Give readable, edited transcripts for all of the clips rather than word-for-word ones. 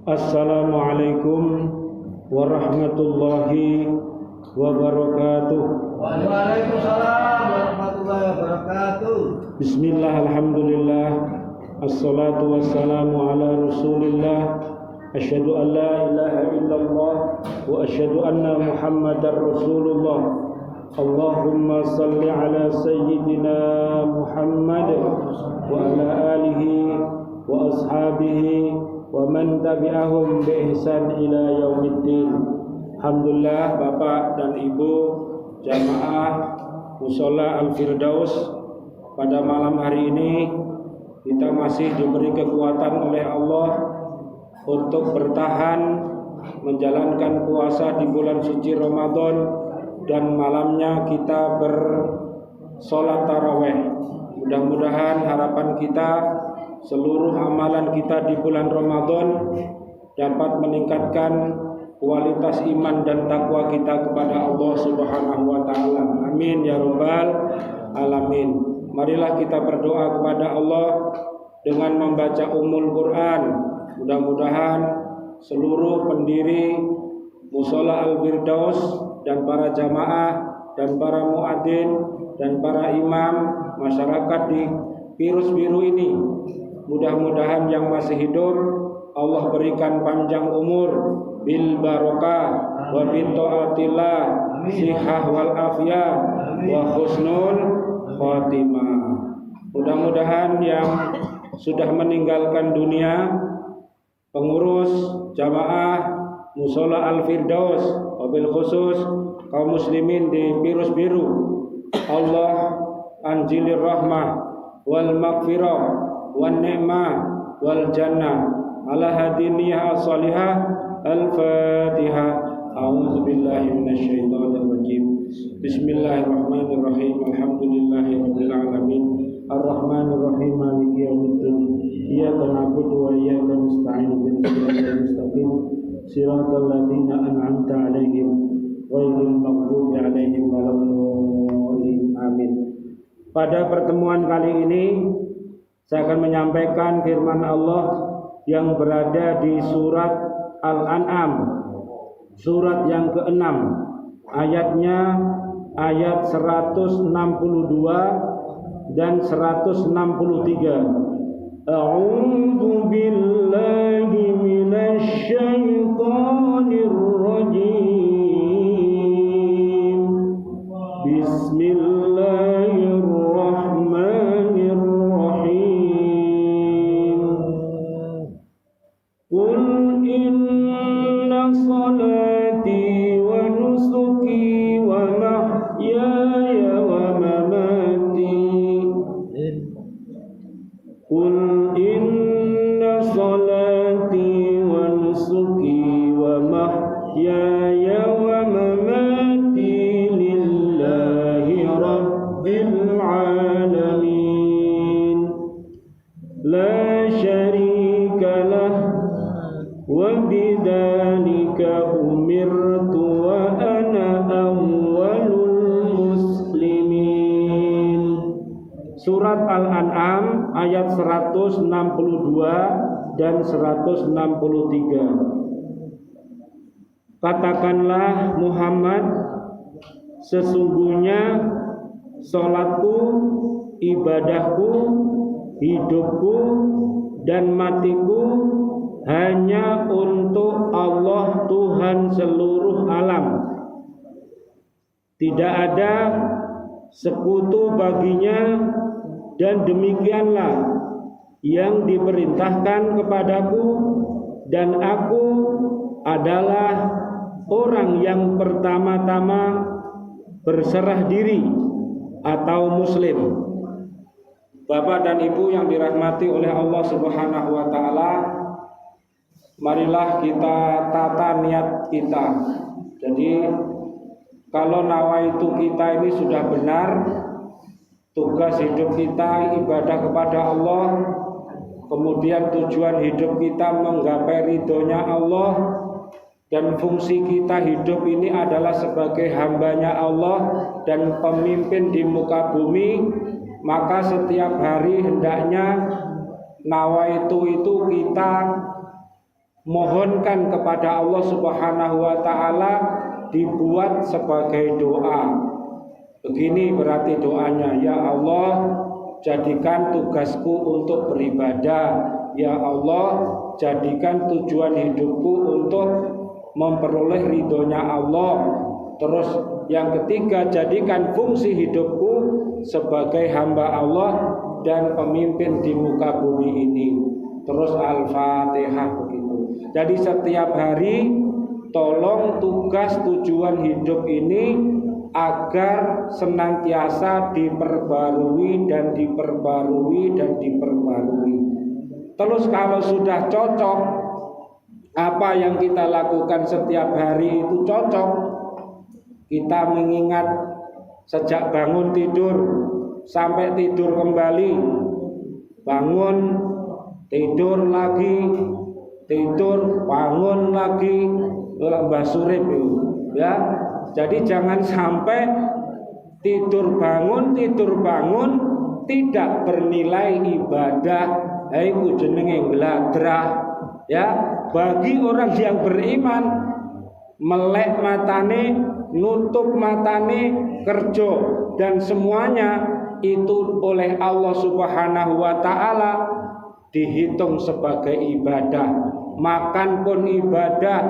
Assalamualaikum warahmatullahi wabarakatuh. Waalaikumsalam warahmatullahi wabarakatuh. Bismillah, alhamdulillah, assalatu wassalamu ala rasulillah. Asyhadu an la ilaha illallah wa asyhadu anna muhammadar rasulullah. Allahumma salli ala sayyidina Muhammad wa ala alihi wa ashabihi wa man tabi'ahum bi ihsan ila yaumiddin. Alhamdulillah, Bapak dan Ibu jamaah Mushola Al-Firdaus, pada malam hari ini kita masih diberi kekuatan oleh Allah untuk bertahan menjalankan puasa di bulan suci Ramadan, dan malamnya kita bersolat taraweh. Mudah-mudahan harapan kita, seluruh amalan kita di bulan Ramadan dapat meningkatkan kualitas iman dan takwa kita kepada Allah Subhanahu wa taala. Amin ya rabbal alamin. Marilah kita berdoa kepada Allah dengan membaca Ummul Quran. Mudah-mudahan seluruh pendiri Mushola Al-Firdaus dan para jamaah dan para muadzin dan para imam masyarakat di Virus Biru ini, mudah-mudahan yang masih hidup Allah berikan panjang umur bil barokah wa bin taatillah, sihah wal afiyah wa husnul khotimah. Mudah-mudahan yang sudah meninggalkan dunia, pengurus jamaah Mushola Al-Firdaus, wabil khusus kaum muslimin di Virus Biru, Allah anjilir rahmah wal maghfirah wan ni'mah wal jannah ala hadiniyah as-salihah. Al-Fatihah. A'udzu billahi minasyaitonir rajim. Bismillahirrahmanirrahim. Alhamdulillahirabbil alamin. Ar-Rahmanir Rahim. Maliki yaumiddin. Iyyaka na'budu wa iyyaka nasta'in. Ihdinas siratal mustaqim. Siratal ladzina an'amta 'alaihim ghairil maghdubi 'alaihim waladdallin. Amin. Pada pertemuan kali ini saya akan menyampaikan firman Allah yang berada di surat Al-An'am, surat yang ke-6, ayatnya ayat 162 dan 163. A'udzu billahi minasy syaithanir rajim. Bismillahirrahmanirrahim. Qul inna salati wa nusuki wa mahyaya wa mamati. Qul inna salati wa nusuki wa mahyaya wa mamati lillahi rabbil alamin. La syarika lah wa bidzalika umirtu wa ana awwalul muslimin. Surat Al-An'am ayat 162 dan 163. Katakanlah Muhammad, sesungguhnya salatku, ibadahku, hidupku dan matiku hanya untuk Allah Tuhan seluruh alam. Tidak ada sekutu baginya, dan demikianlah yang diperintahkan kepadaku, dan aku adalah orang yang pertama-tama berserah diri atau muslim. Bapak dan Ibu yang dirahmati oleh Allah Subhanahu wa taala, marilah kita tata niat kita. Jadi kalau nawaitu kita ini sudah benar, tugas hidup kita ibadah kepada Allah, kemudian tujuan hidup kita menggapai ridhonya Allah, dan fungsi kita hidup ini adalah sebagai hambanya Allah dan pemimpin di muka bumi, maka setiap hari hendaknya nawaitu itu kita mohonkan kepada Allah Subhanahu wa taala dibuat sebagai doa. Begini berarti doanya, ya Allah, jadikan tugasku untuk beribadah. Ya Allah, jadikan tujuan hidupku untuk memperoleh ridhonya Allah. Terus yang ketiga, jadikan fungsi hidupku sebagai hamba Allah dan pemimpin di muka bumi ini. Terus Al-Fatihah begitu. Jadi setiap hari tolong tugas tujuan hidup ini agar senantiasa diperbarui dan diperbarui dan diperbarui. Terus kalau sudah cocok, apa yang kita lakukan setiap hari itu cocok, kita mengingat sejak bangun tidur sampai tidur kembali, bangun tidur lagi, tidur bangun lagi, Mbah Surip ya. Jadi jangan sampai tidur bangun tidak bernilai ibadah. Iku jenenge gladrah ya. Bagi orang yang beriman, melek matane, nutup matane, kerja dan semuanya itu oleh Allah Subhanahu wa taala dihitung sebagai ibadah. Makan pun ibadah,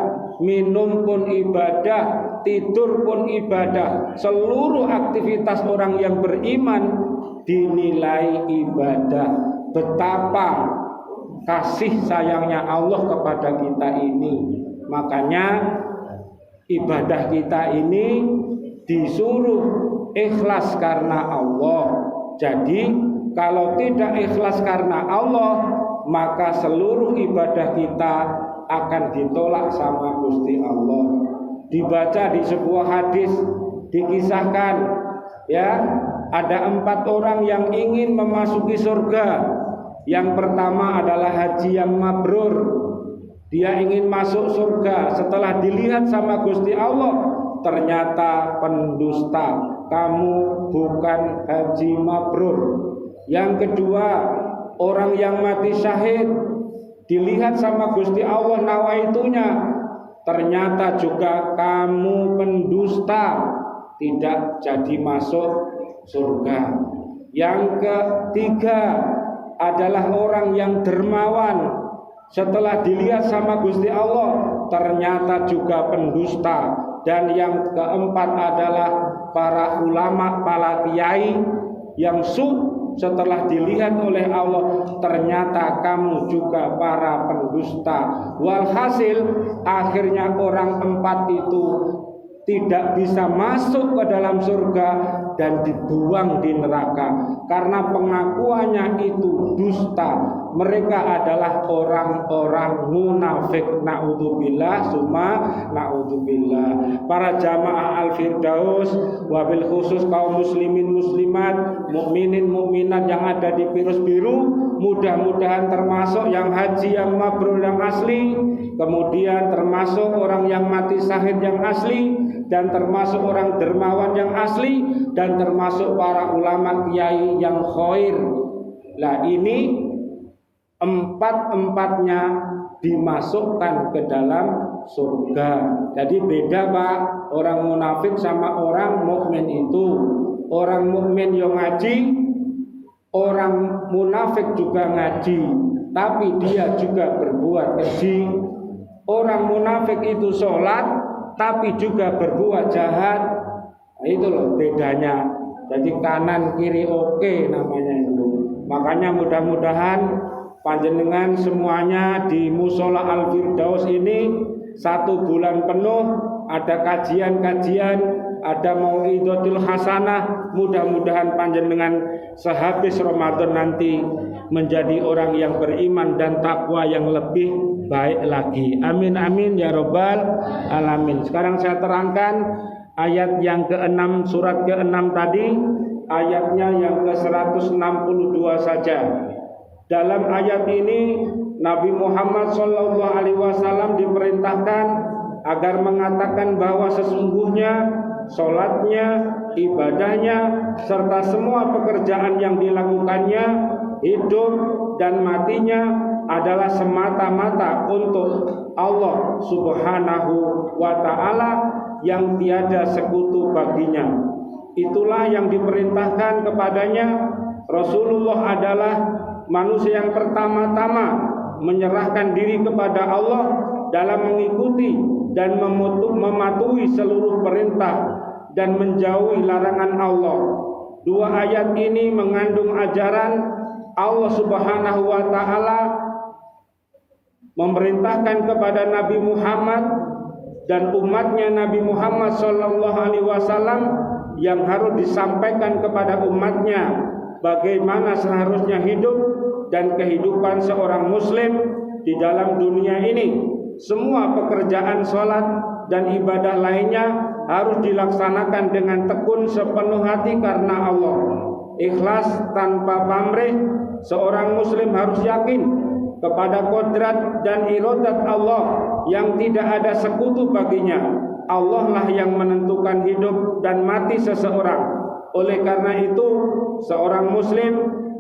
minum pun ibadah, tidur pun ibadah. Seluruh aktivitas orang yang beriman dinilai ibadah. Betapa kasih sayangnya Allah kepada kita ini. Makanya ibadah kita ini disuruh ikhlas karena Allah. Jadi kalau tidak ikhlas karena Allah, maka seluruh ibadah kita akan ditolak sama Gusti Allah. Dibaca di sebuah hadis, dikisahkan ya, ada 4 orang yang ingin memasuki surga. Yang pertama adalah haji yang mabrur. Dia ingin masuk surga, setelah dilihat sama Gusti Allah, ternyata pendusta, kamu bukan haji mabrur. Yang kedua, orang yang mati syahid, dilihat sama Gusti Allah nawaitunya, ternyata juga kamu pendusta, tidak jadi masuk surga. Yang ketiga adalah orang yang dermawan, setelah dilihat sama Gusti Allah ternyata juga pendusta. Dan yang keempat adalah para ulama, para kiai yang setelah dilihat oleh Allah ternyata kamu juga para pendusta. Walhasil akhirnya orang 4 itu tidak bisa masuk ke dalam surga dan dibuang di neraka karena pengakuannya itu dusta. Mereka adalah orang-orang munafik. Naudzubillah summa naudzubillah. Para jamaah Al-Firdaus, wabil khusus kaum muslimin muslimat, mukminin mukminat yang ada di virus biru, mudah-mudahan termasuk yang haji yang mabrur yang asli, kemudian termasuk orang yang mati syahid yang asli, dan termasuk orang dermawan yang asli, dan termasuk para ulama kiai yang khair. Lah ini 4-4-nya dimasukkan ke dalam surga. Jadi beda Pak, orang munafik sama orang mukmin itu. Orang mukmin yang ngaji, orang munafik juga ngaji, tapi dia juga berbuat keji. Orang munafik itu sholat, tapi juga berbuat jahat. Nah, itu loh bedanya. Jadi kanan kiri oke namanya itu. Makanya mudah-mudahan panjenengan semuanya di Musola Al-Firdaus ini 1 bulan penuh ada kajian-kajian, ada mau'idotul hasanah. Mudah-mudahan panjenengan sehabis Ramadan nanti menjadi orang yang beriman dan takwa yang lebih baik lagi. Amin amin ya robbal alamin. Sekarang saya terangkan ayat yang ke-6, surat ke-6 tadi, ayatnya yang ke-162 saja. Dalam ayat ini Nabi Muhammad SAW diperintahkan agar mengatakan bahwa sesungguhnya sholatnya, ibadahnya, serta semua pekerjaan yang dilakukannya, hidup dan matinya adalah semata-mata untuk Allah Subhanahu wa ta'ala yang tiada sekutu baginya. Itulah yang diperintahkan kepadanya. Rasulullah adalah manusia yang pertama-tama menyerahkan diri kepada Allah dalam mengikuti dan mematuhi seluruh perintah dan menjauhi larangan Allah. Dua ayat ini mengandung ajaran Allah Subhanahu wa ta'ala memerintahkan kepada Nabi Muhammad dan umatnya Nabi Muhammad sallallahu alaihi wasallam yang harus disampaikan kepada umatnya bagaimana seharusnya hidup dan kehidupan seorang muslim di dalam dunia ini. Semua pekerjaan sholat dan ibadah lainnya harus dilaksanakan dengan tekun sepenuh hati karena Allah, ikhlas tanpa pamrih. Seorang muslim harus yakin kepada kodrat dan iradat Allah yang tidak ada sekutu baginya. Allah lah yang menentukan hidup dan mati seseorang. Oleh karena itu, seorang muslim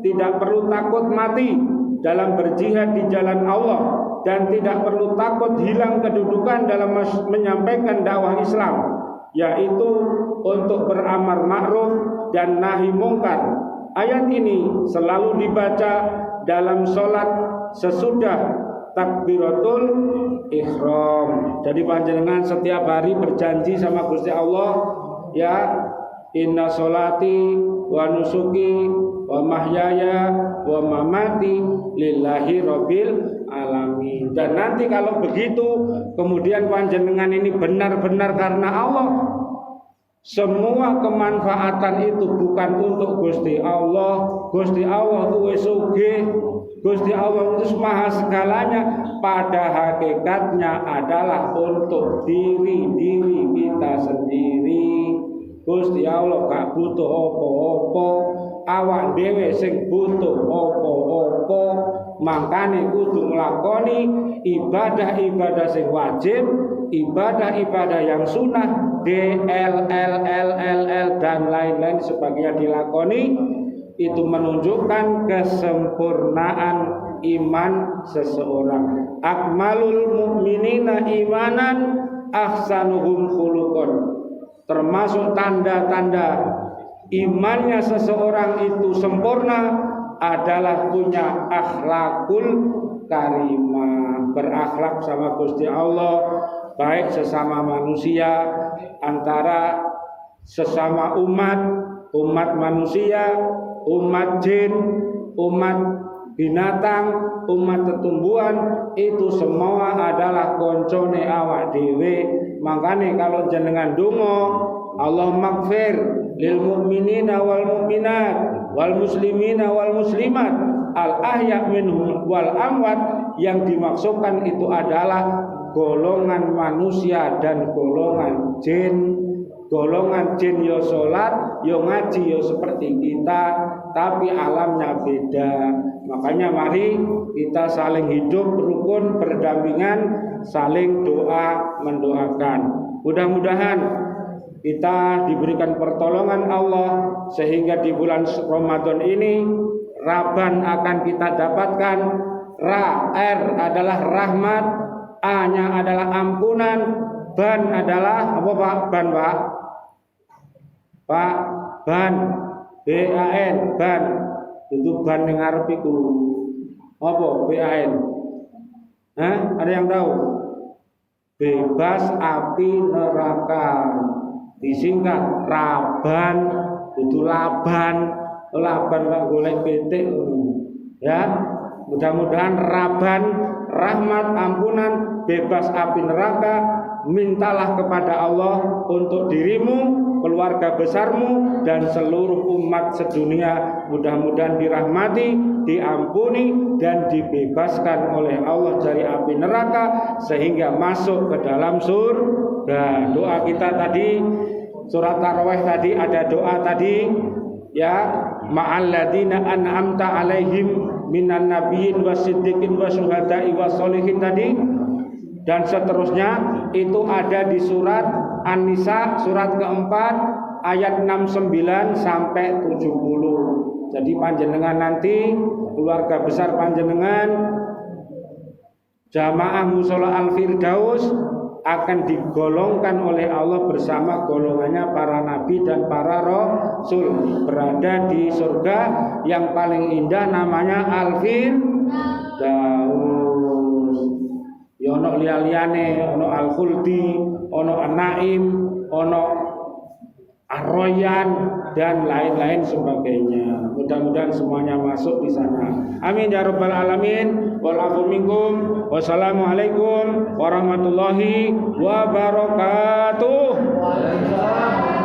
tidak perlu takut mati dalam berjihad di jalan Allah dan tidak perlu takut hilang kedudukan dalam menyampaikan dakwah Islam, yaitu untuk beramar ma'ruf dan nahi mungkar. Ayat ini selalu dibaca dalam sholat sesudah takbiratul ihram. Jadi panjenengan setiap hari berjanji sama Gusti Allah, ya, inna sholati wa nusuki wa mahyaya wa mamati lillahi rabbil alamin. Dan nanti kalau begitu kemudian panjenengan ini benar-benar karena Allah, semua kemanfaatan itu bukan untuk Gusti Allah. Gusti Allah itu sugih, Gusti Allah itu maha segalanya. Pada hakikatnya adalah untuk diri kita sendiri. Gusti Allah gak butuh apa-apa, awak dhewe sing butuh apa-apa. Makane kudu nglakoni ibadah-ibadah sing wajib, ibadah-ibadah yang sunnah, DLLLLL dan lain-lain sebagainya dilakoni. Itu menunjukkan kesempurnaan iman seseorang. Akmalul mu'minina imanan ahsanuhum khuluqan. Termasuk tanda-tanda imannya seseorang itu sempurna adalah punya akhlakul karimah, berakhlak sama Gusti Allah, baik sesama manusia, antara sesama umat manusia, umat jin, umat binatang, umat tetumbuhan, itu semua adalah koncone awak dhewe. Makanya kalau jenengan donga, Allah maghfir lil mu'minina wal mu'minat wal muslimina wal muslimat al ahya minhum wal amwat, yang dimaksudkan itu adalah golongan manusia dan golongan jin. Golongan jin yo salat, yo ngaji, yo seperti kita, tapi alamnya beda. Makanya mari kita saling hidup rukun, berdampingan, saling doa mendoakan. Mudah-mudahan kita diberikan pertolongan Allah sehingga di bulan Ramadan ini Raban akan kita dapatkan. R adalah rahmat, A-nya adalah ampunan, ban adalah apa Pak? Ban Pak? Pak, ban, BAN, ban. Itu ban yang ngarep iku. Apa BAN? Hah? Ada yang tahu? Bebas api neraka. Disingkat Raban, itu laban. Laban Pak golek petik. Ya. Mudah-mudahan Raban, rahmat, ampunan, bebas api neraka. Mintalah kepada Allah untuk dirimu, keluarga besarmu, dan seluruh umat sedunia. Mudah-mudahan dirahmati, diampuni, dan dibebaskan oleh Allah dari api neraka sehingga masuk ke dalam surga. Doa kita tadi, surat Tarawih tadi ada doa tadi, ya, ma'alladina an'amta alaihim minan nabiyyin wasiddiqin wasyuhada'i wassolihin tadi, dan seterusnya itu ada di surat An-Nisa surat keempat ayat 69 sampai 70. Jadi panjenengan nanti keluarga besar panjenengan jamaah musola Al-Firdaus akan digolongkan oleh Allah bersama golongannya para nabi dan para rasul, berada di surga yang paling indah namanya Al-Firdaus. Ya ono liya-liyane, ono Al-Khuldi, ono An-Naim, ono Ar-Royan dan lain-lain sebagainya. Mudah-mudahan semuanya masuk di sana. Amin ya rabbal alamin. Wal afu minkum. Wassalamualaikum warahmatullahi wabarakatuh. Waalaikumsalam.